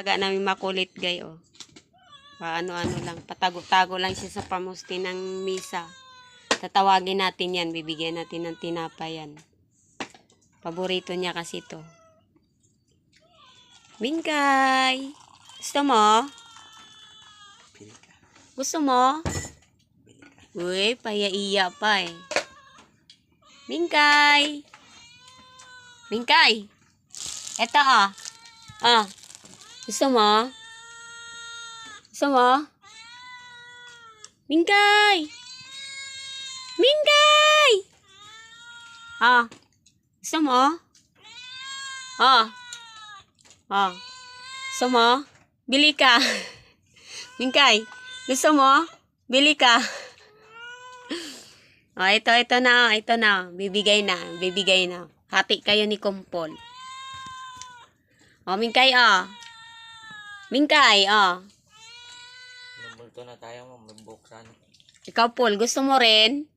Taga namin makulit gay, oh. Ano-ano lang, patago-tago lang siya sa pamusti ng misa. Tatawagin natin yan, bibigyan natin ng tinapay yan. Paborito niya kasi to. Mingkay! Gusto mo? Gusto mo? Uy, paya-iya pa eh. Mingkay! Mingkay! Eto ah. Ah. Gusto mo? Gusto mo? Mingkay! Mingkay! Ah. Gusto mo? Ah. Ah. Gusto mo? Bili ka. Mingkay, gusto mo? Bili ka. Oh, ito na, ito na. Bibigay na, bibigay na. Hati kayo ni Kumpol. Oh, Mingkay, oh. Mingkay, oh. Nabulto na tayo, mabuksan. Ikaw, Paul, gusto mo rin?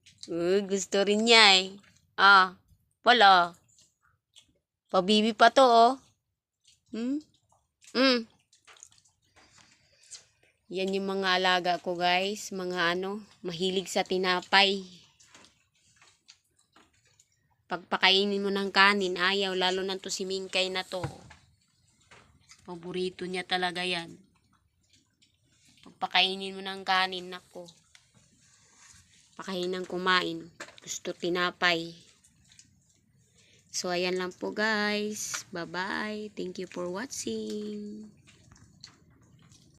Gusto rin niya eh. Ah, Paul, oh. Pabibi pa to, oh. Yan yung mga alaga ko, guys. Mga mahilig sa tinapay. Pagpakainin mo ng kanin, ayaw. Lalo na to si Mingkay na to. Paborito niya talaga yan. Pagpakainin mo ng kanin, nako. Pakain ng kumain. Gusto tinapay. So, ayan lang po, guys. Bye-bye. Thank you for watching.